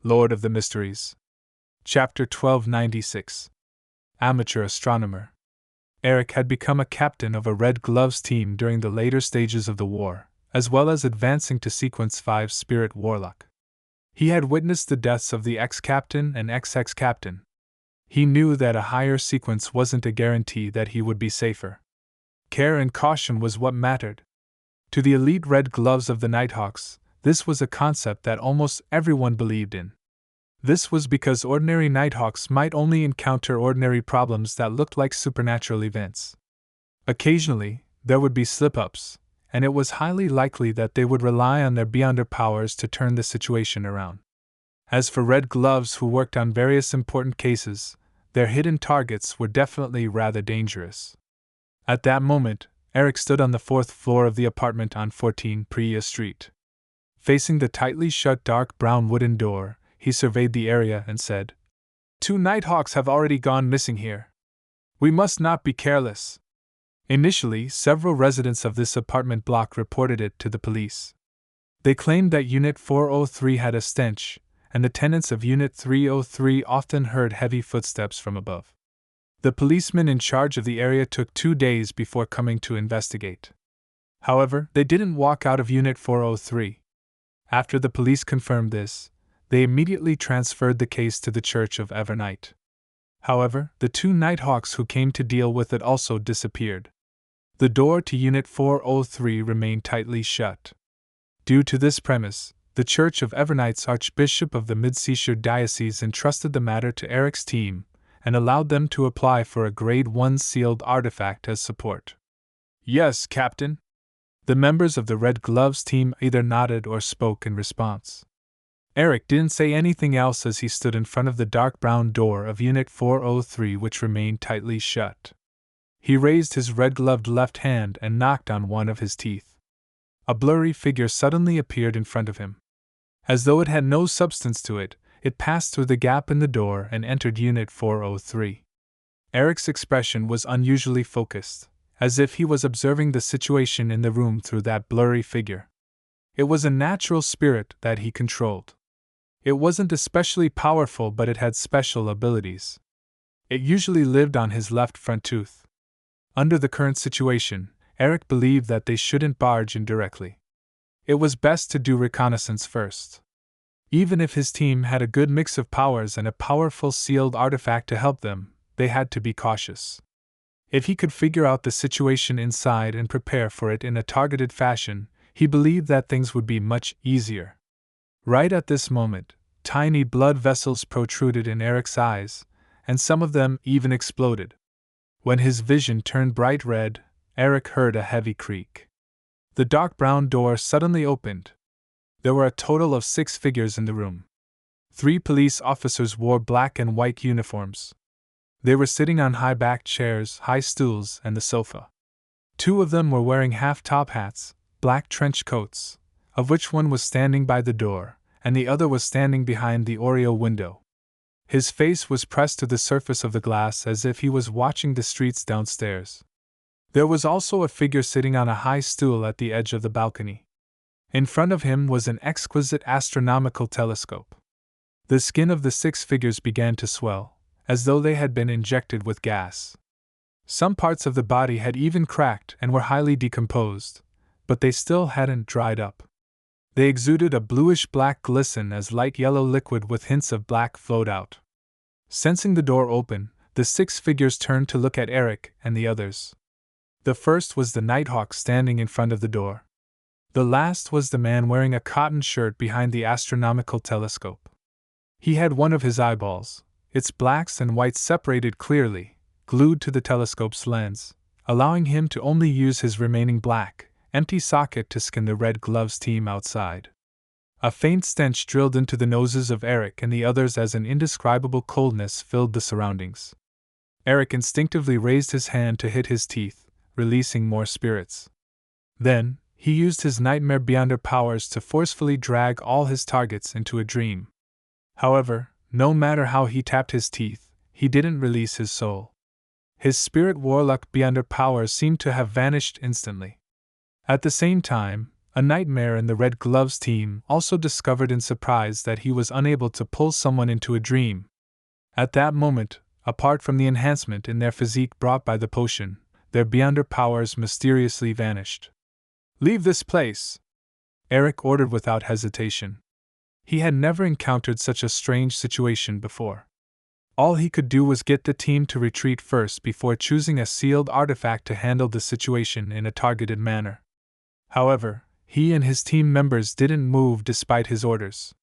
Lord of the Mysteries. Chapter 1296. Amateur Astronomer. Eric had become a captain of a Red Gloves team during the later stages of the war, as well as advancing to Sequence 5 Spirit Warlock. He had witnessed the deaths of the ex-captain and ex-ex-captain. He knew that a higher sequence wasn't a guarantee that he would be safer. Care and caution was what mattered. To the elite Red Gloves of the Nighthawks, this was a concept that almost everyone believed in. This was because ordinary Nighthawks might only encounter ordinary problems that looked like supernatural events. Occasionally, there would be slip-ups, and it was highly likely that they would rely on their Beyonder powers to turn the situation around. As for Red Gloves who worked on various important cases, their hidden targets were definitely rather dangerous. At that moment, Eric stood on the 4th floor of the apartment on 14 Priya Street. Facing the tightly shut dark brown wooden door, he surveyed the area and said, "2 Nighthawks have already gone missing here. We must not be careless." Initially, several residents of this apartment block reported it to the police. They claimed that Unit 403 had a stench, and the tenants of Unit 303 often heard heavy footsteps from above. The policeman in charge of the area took 2 days before coming to investigate. However, they didn't walk out of Unit 403. After the police confirmed this, they immediately transferred the case to the Church of Evernight. However, the 2 Nighthawks who came to deal with it also disappeared. The door to Unit 403 remained tightly shut. Due to this premise, the Church of Evernight's Archbishop of the Mid-Seashire Diocese entrusted the matter to Eric's team and allowed them to apply for a Grade 1 sealed artifact as support. "Yes, Captain." The members of the Red Gloves team either nodded or spoke in response. Eric didn't say anything else as he stood in front of the dark brown door of Unit 403, which remained tightly shut. He raised his red-gloved left hand and knocked on one of his teeth. A blurry figure suddenly appeared in front of him. As though it had no substance to it, it passed through the gap in the door and entered Unit 403. Eric's expression was unusually focused, as if he was observing the situation in the room through that blurry figure. It was a natural spirit that he controlled. It wasn't especially powerful, but it had special abilities. It usually lived on his left front tooth. Under the current situation, Eric believed that they shouldn't barge in directly. It was best to do reconnaissance first. Even if his team had a good mix of powers and a powerful sealed artifact to help them, they had to be cautious. If he could figure out the situation inside and prepare for it in a targeted fashion, he believed that things would be much easier. Right at this moment, tiny blood vessels protruded in Eric's eyes, and some of them even exploded. When his vision turned bright red, Eric heard a heavy creak. The dark brown door suddenly opened. There were a total of 6 figures in the room. 3 police officers wore black and white uniforms. They were sitting on high-backed chairs, high stools, and the sofa. 2 of them were wearing half-top hats, black trench coats, of which one was standing by the door, and the other was standing behind the Oreo window. His face was pressed to the surface of the glass as if he was watching the streets downstairs. There was also a figure sitting on a high stool at the edge of the balcony. In front of him was an exquisite astronomical telescope. The skin of the 6 figures began to swell, as though they had been injected with gas. Some parts of the body had even cracked and were highly decomposed, but they still hadn't dried up. They exuded a bluish-black glisten as light yellow liquid with hints of black flowed out. Sensing the door open, the 6 figures turned to look at Eric and the others. The first was the Nighthawk standing in front of the door. The last was the man wearing a cotton shirt behind the astronomical telescope. He had one of his eyeballs, its blacks and whites separated clearly, glued to the telescope's lens, allowing him to only use his remaining black, empty socket to skin the Red Gloves team outside. A faint stench drilled into the noses of Eric and the others as an indescribable coldness filled the surroundings. Eric instinctively raised his hand to hit his teeth, releasing more spirits. Then, he used his nightmare Beyonder powers to forcefully drag all his targets into a dream. However, no matter how he tapped his teeth, he didn't release his soul. His spirit warlock Beyonder powers seemed to have vanished instantly. At the same time, a nightmare in the Red Gloves team also discovered in surprise that he was unable to pull someone into a dream. At that moment, apart from the enhancement in their physique brought by the potion, their beyonder powers mysteriously vanished. "Leave this place!" Eric ordered without hesitation. He had never encountered such a strange situation before. All he could do was get the team to retreat first before choosing a sealed artifact to handle the situation in a targeted manner. However, he and his team members didn't move despite his orders.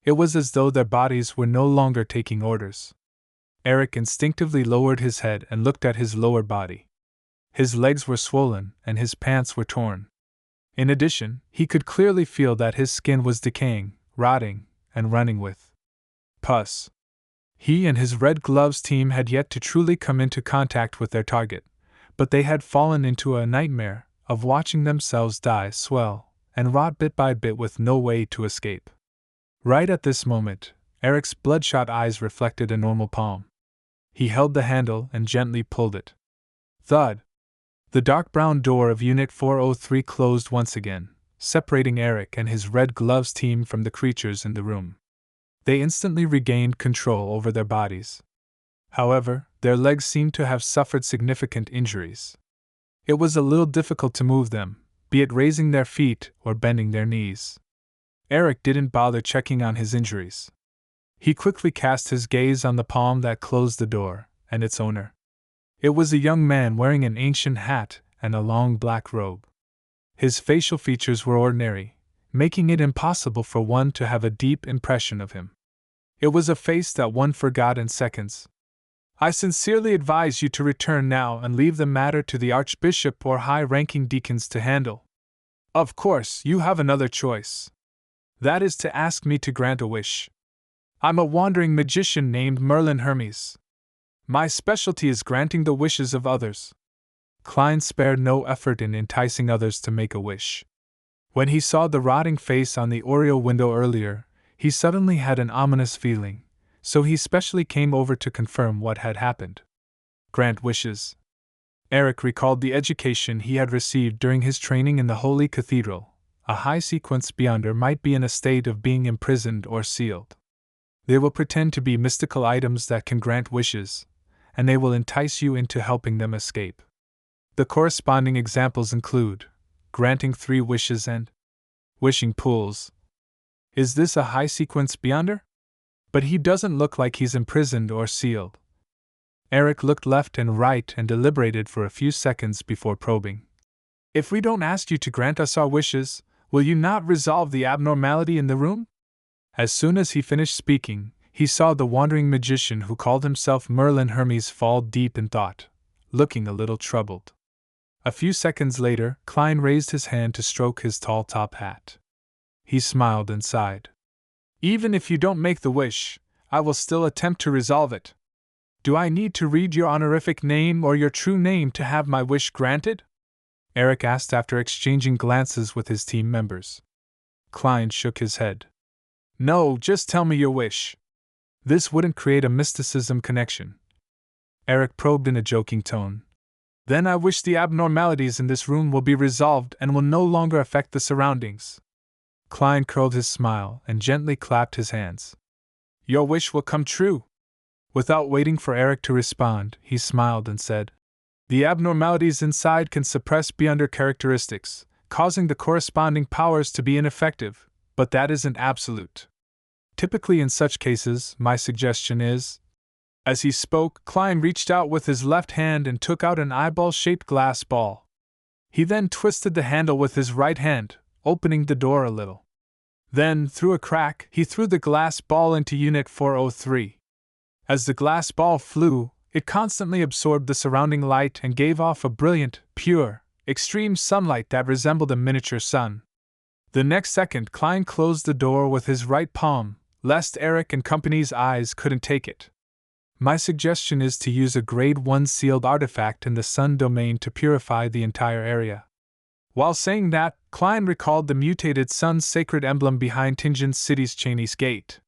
It was as though their bodies were no longer taking orders. Eric instinctively lowered his head and looked at his lower body. His legs were swollen and his pants were torn. In addition, he could clearly feel that his skin was decaying, rotting, and running with pus. He and his Red Gloves team had yet to truly come into contact with their target, but they had fallen into a nightmare of watching themselves die, swell, and rot bit by bit with no way to escape. Right at this moment, Eric's bloodshot eyes reflected a normal palm. He held the handle and gently pulled it. Thud! The dark brown door of Unit 403 closed once again, separating Eric and his Red Gloves team from the creatures in the room. They instantly regained control over their bodies. However, their legs seemed to have suffered significant injuries. It was a little difficult to move them, be it raising their feet or bending their knees. Eric didn't bother checking on his injuries. He quickly cast his gaze on the palm that closed the door, and its owner. It was a young man wearing an ancient hat and a long black robe. His facial features were ordinary, making it impossible for one to have a deep impression of him. It was a face that one forgot in seconds. "I sincerely advise you to return now and leave the matter to the Archbishop or high-ranking deacons to handle. Of course, you have another choice. That is to ask me to grant a wish. I'm a wandering magician named Merlin Hermes. My specialty is granting the wishes of others." Klein spared no effort in enticing others to make a wish. When he saw the rotting face on the oriel window earlier, he suddenly had an ominous feeling, so he specially came over to confirm what had happened. Grant wishes. Eric recalled the education he had received during his training in the Holy Cathedral. A high-sequence beyonder might be in a state of being imprisoned or sealed. They will pretend to be mystical items that can grant wishes, and they will entice you into helping them escape. The corresponding examples include granting 3 wishes and wishing pools. Is this a high-sequence beyonder? But he doesn't look like he's imprisoned or sealed. Eric looked left and right and deliberated for a few seconds before probing. "If we don't ask you to grant us our wishes, will you not resolve the abnormality in the room?" As soon as he finished speaking, he saw the wandering magician who called himself Merlin Hermes fall deep in thought, looking a little troubled. A few seconds later, Klein raised his hand to stroke his tall top hat. He smiled and sighed. "Even if you don't make the wish, I will still attempt to resolve it. Do I need to read your honorific name or your true name to have my wish granted?" Eric asked after exchanging glances with his team members. Klein shook his head. "No, just tell me your wish. This wouldn't create a mysticism connection." Eric probed in a joking tone. "Then I wish the abnormalities in this room will be resolved and will no longer affect the surroundings." Klein curled his smile and gently clapped his hands. "Your wish will come true." Without waiting for Eric to respond, he smiled and said, "The abnormalities inside can suppress beyonder characteristics, causing the corresponding powers to be ineffective, but that isn't absolute. Typically in such cases, my suggestion is..." As he spoke, Klein reached out with his left hand and took out an eyeball-shaped glass ball. He then twisted the handle with his right hand, opening the door a little. Then, through a crack, he threw the glass ball into Unit 403. As the glass ball flew, it constantly absorbed the surrounding light and gave off a brilliant, pure, extreme sunlight that resembled a miniature sun. The next second, Klein closed the door with his right palm, lest Eric and company's eyes couldn't take it. My suggestion is to use a Grade 1 sealed artifact in the Sun domain to purify the entire area. While saying that, Klein recalled the mutated Sun's sacred emblem behind Tingen City's Chinese gate.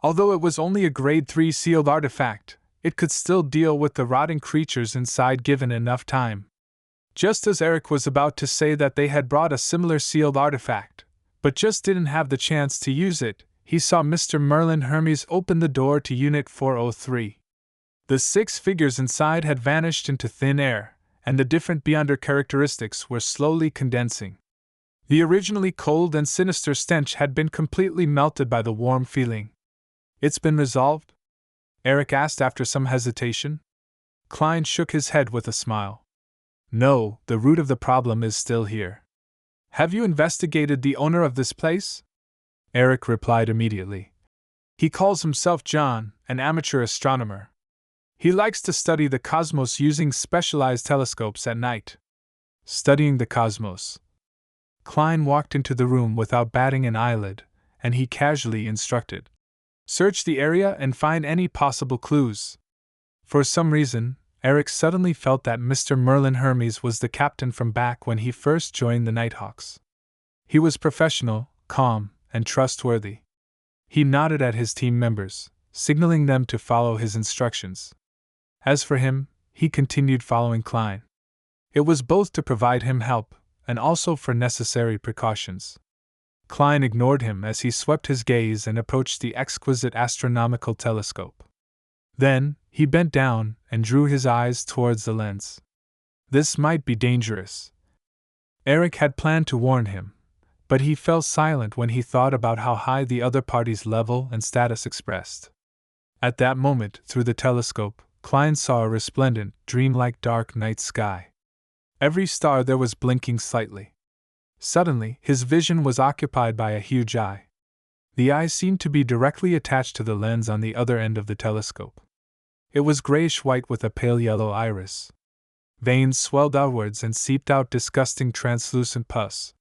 Although it was only a Grade 3 sealed artifact, it could still deal with the rotting creatures inside given enough time. Just as Eric was about to say that they had brought a similar sealed artifact, but just didn't have the chance to use it, he saw Mr. Merlin Hermes open the door to Unit 403. The 6 figures inside had vanished into thin air, and the different Beyonder characteristics were slowly condensing. The originally cold and sinister stench had been completely melted by the warm feeling. "It's been resolved?" Eric asked after some hesitation. Klein shook his head with a smile. "No, the root of the problem is still here." "Have you investigated the owner of this place?" Eric replied immediately. "He calls himself John, an amateur astronomer. He likes to study the cosmos using specialized telescopes at night." Studying the cosmos. Klein walked into the room without batting an eyelid, and he casually instructed, "Search the area and find any possible clues." For some reason, Eric suddenly felt that Mr. Merlin Hermes was the captain from back when he first joined the Nighthawks. He was professional, calm, and trustworthy. He nodded at his team members, signaling them to follow his instructions. As for him, he continued following Klein. It was both to provide him help, and also for necessary precautions. Klein ignored him as he swept his gaze and approached the exquisite astronomical telescope. Then, he bent down and drew his eyes towards the lens. This might be dangerous. Eric had planned to warn him, but he fell silent when he thought about how high the other party's level and status expressed. At that moment, through the telescope, Klein saw a resplendent, dreamlike dark night sky. Every star there was blinking slightly. Suddenly, his vision was occupied by a huge eye. The eye seemed to be directly attached to the lens on the other end of the telescope. It was grayish-white with a pale yellow iris. Veins swelled outwards and seeped out disgusting translucent pus,